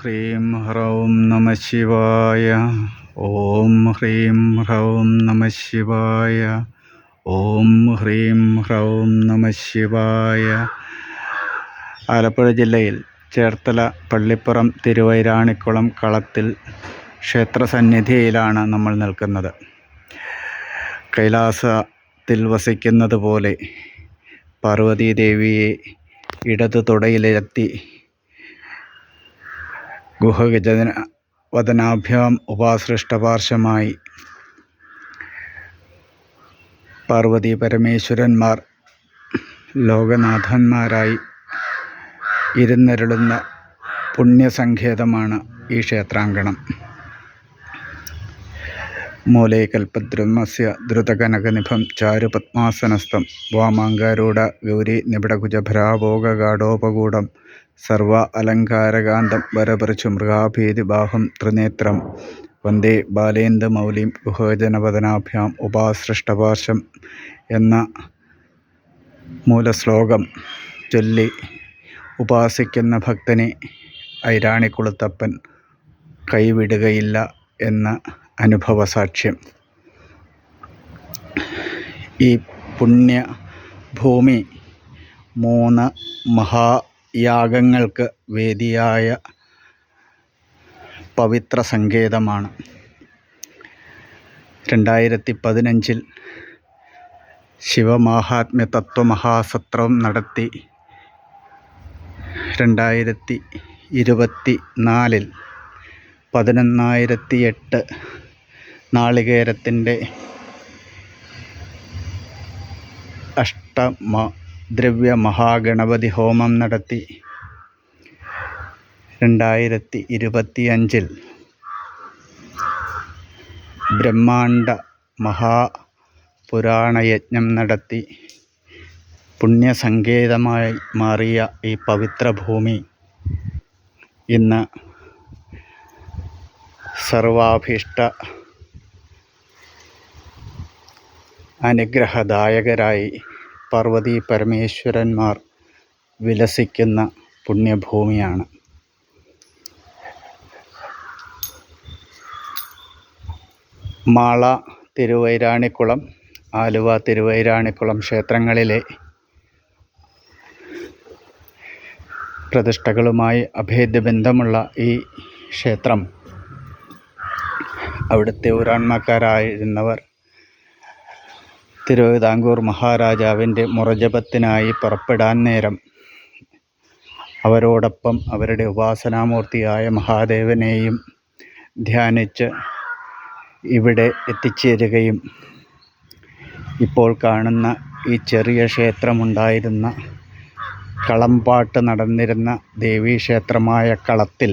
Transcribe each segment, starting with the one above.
ഹ്രീം ഹ്രൗം നമ ശിവായ. ഓം ഹ്രീം ഹ്രൗം നമ ശിവായ. ഓം ഹ്രീം ഹ്രൗം നമ ശിവായ. ആലപ്പുഴ ജില്ലയിൽ ചേർത്തല പള്ളിപ്പുറം തിരുവൈരാണിക്കുളം കളത്തിൽ ക്ഷേത്രസന്നിധിയിലാണ് നമ്മൾ നിൽക്കുന്നത്. കൈലാസത്തിൽ വസിക്കുന്നത് പോലെ പാർവതീദേവിയെ ഇടതു തുടയിലെത്തി ഗുഹഗജന വദനാഭ്യാം ഉപാസൃഷ്ടപാർശ്വമായി പാർവതി പരമേശ്വരന്മാർ ലോകനാഥന്മാരായി ഇരുന്നരുളുന്ന പുണ്യസങ്കേതമാണ് ഈ ക്ഷേത്രാങ്കണം. മൂലേ കൽപദ്രുമസ്യ ദ്രുതകനകനിഭം ചാരുപദ്മാസനസ്ഥം വാമാങ്കാരൂഢ ഗൗരി നിബിഡകുജഭരാഭോഗാഢോപഗൂഢം സർവ അലങ്കാരകാന്തം വരപറിച്ചു മൃഗാഭീതിബാഹും ത്രിനേത്രം വന്ദേ ബാലേന്ദുമൗലിം ഗുഹജനവദനാഭ്യാം ഉപാസൃഷ്ടപാർശ്വം എന്ന മൂലശ്ലോകം ചൊല്ലി ഉപാസിക്കുന്ന ഭക്തനെ ഐരാണിക്കുളത്തപ്പൻ കൈവിടുകയില്ല എന്ന അനുഭവസാക്ഷ്യം. ഈ പുണ്യഭൂമി 3 മഹായാഗങ്ങൾക്ക് വേദിയായ പവിത്ര സങ്കേതമാണ്. 2015 ശിവമാഹാത്മ്യ തത്വമഹാസത്രം നടത്തി 2024 11,008 നാളികേരത്തിൻ്റെ അഷ്ടദ്രവ്യ മഹാഗണപതി ഹോമം നടത്തി 2025 ബ്രഹ്മാണ്ഡ മഹാപുരാണയജ്ഞം നടത്തി പുണ്യസങ്കേതമായി മാറിയ ഈ പവിത്ര ഭൂമി ഇന്ന് സർവാഭീഷ്ട അനുഗ്രഹദായകരായി പാർവതി പരമേശ്വരന്മാർ വിലസിക്കുന്ന പുണ്യഭൂമിയാണ്. മാള തിരുവൈരാണിക്കുളം, ആലുവ തിരുവൈരാണിക്കുളം ക്ഷേത്രങ്ങളിലെ പ്രതിഷ്ഠകളുമായി അഭേദ്യബന്ധമുള്ള ഈ ക്ഷേത്രം അവിടുത്തെ ഊരാൺമാക്കാരായിരുന്നവർ തിരുവിതാംകൂർ മഹാരാജാവിൻ്റെ മുറജപത്തിനായി പുറപ്പെടാൻ നേരം അവരോടൊപ്പം അവരുടെ ഉപാസനാമൂർത്തിയായ മഹാദേവനെയും ധ്യാനിച്ച് ഇവിടെ എത്തിച്ചേരുകയും ഇപ്പോൾ കാണുന്ന ഈ ചെറിയ ക്ഷേത്രമുണ്ടായിരുന്ന കളംപാട്ട് നടന്നിരുന്ന ദേവീക്ഷേത്രമായ കളത്തിൽ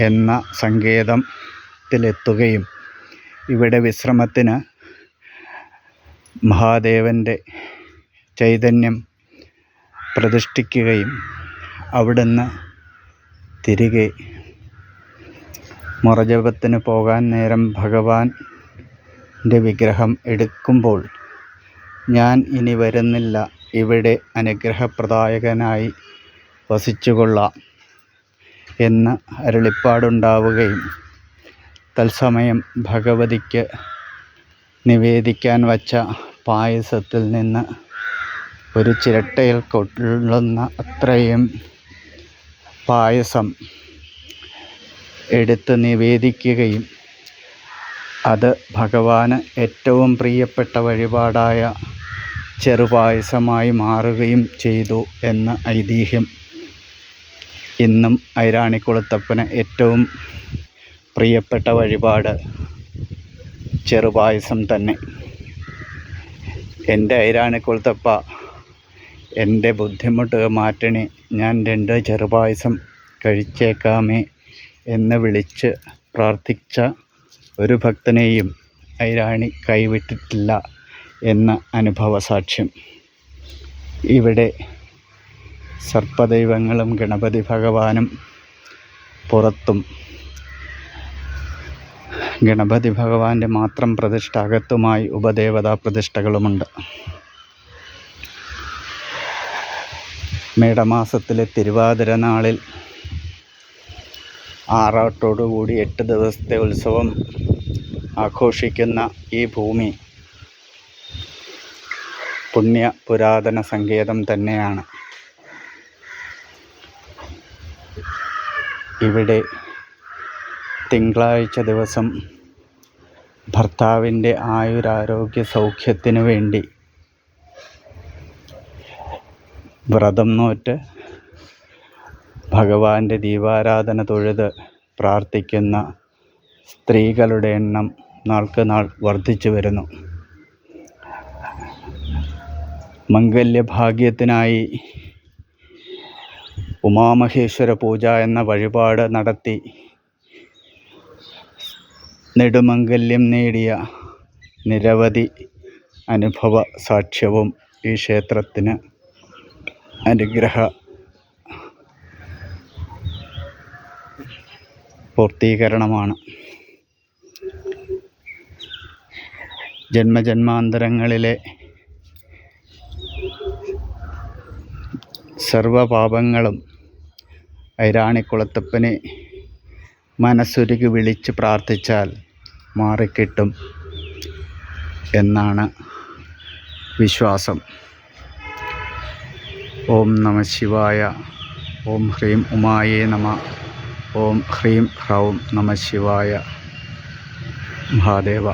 എന്ന സങ്കേതത്തിലെത്തുകയും ഇവിടെ വിശ്രമത്തിന് മഹാദേവൻ്റെ ചൈതന്യം പ്രതിഷ്ഠിക്കുകയും അവിടുന്ന് തിരികെ മുറജപത്തിന് പോകാൻ നേരം ഭഗവാന്റെ വിഗ്രഹം എടുക്കുമ്പോൾ ഞാൻ ഇനി വരുന്നില്ല, ഇവിടെ അനുഗ്രഹപ്രദായകനായി വസിച്ചുകൊള്ളാം എന്ന് അരുളിപ്പാടുണ്ടാവുകയും തത്സമയം ഭഗവതിക്ക് നിവേദിക്കാൻ വച്ച പായസത്തിൽ നിന്ന് ഒരു ചിരട്ടയിൽ കൊള്ളുന്ന അത്രയും പായസം എടുത്ത് നിവേദിക്കുകയും അത് ഭഗവാന് ഏറ്റവും പ്രിയപ്പെട്ട വഴിപാടായ ചെറുപായസമായി മാറുകയും ചെയ്തു എന്ന ഐതിഹ്യം. ഇന്നും ഐരാണിക്കുളത്തപ്പന് ഏറ്റവും പ്രിയപ്പെട്ട വഴിപാട് ചെറുപായസം തന്നെ. എൻ്റെ ഐരാണിക്കുളത്തപ്പ, എൻ്റെ ബുദ്ധിമുട്ട് മാറ്റണേ, ഞാൻ 2 ചെറുപായസം കഴിച്ചേക്കാമേ എന്ന് വിളിച്ച് പ്രാർത്ഥിച്ച ഒരു ഭക്തനെയും ഐരാണി കൈവിട്ടിട്ടില്ല എന്ന അനുഭവസാക്ഷ്യം. ഇവിടെ സർപ്പദൈവങ്ങളും ഗണപതി ഭഗവാനും പുറത്തും ഗണപതി ഭഗവാന്റെ മാത്രം പ്രതിഷ്ഠ അകത്തുമായി ഉപദേവതാ പ്രതിഷ്ഠകളുമുണ്ട്. മേടമാസത്തിലെ തിരുവാതിര നാളിൽ ആറാട്ടോടുകൂടി 8 ദിവസത്തെ ഉത്സവം ആഘോഷിക്കുന്ന ഈ ഭൂമി പുണ്യ പുരാതന സങ്കേതം തന്നെയാണ്. ഇവിടെ തിങ്കളാഴ്ച ദിവസം ഭർത്താവിൻ്റെ ആയുരാരോഗ്യ സൗഖ്യത്തിനു വേണ്ടി വ്രതം നോറ്റ് ഭഗവാന്റെ ദീപാരാധന തൊഴുത് പ്രാർത്ഥിക്കുന്ന സ്ത്രീകളുടെ എണ്ണം നാൾക്കുനാൾ വർദ്ധിച്ചു വരുന്നു. മംഗല്യഭാഗ്യത്തിനായി ഉമാമഹേശ്വര പൂജ എന്ന വഴിപാട് നടത്തി നെടുമംഗല്യം നേടിയ നിരവധി അനുഭവ സാക്ഷ്യവും ഈ ക്ഷേത്രത്തിന് അനുഗ്രഹ പൂർത്തീകരണമാണ്. ജന്മജന്മാന്തരങ്ങളിലെ സർവപാപങ്ങളും ഐരാണിക്കുളത്തപ്പനെ മനസ്സുരുകി വിളിച്ച് പ്രാർത്ഥിച്ചാൽ മാറിക്കിട്ടും എന്നാണ് വിശ്വാസം. ഓം നമഃ ശിവായ. ഓം ഹ്രീം ഉമായേ നമഃ. ഓം ഹ്രീം ഹ്രൗം നമഃ ശിവായ. മഹാദേവ.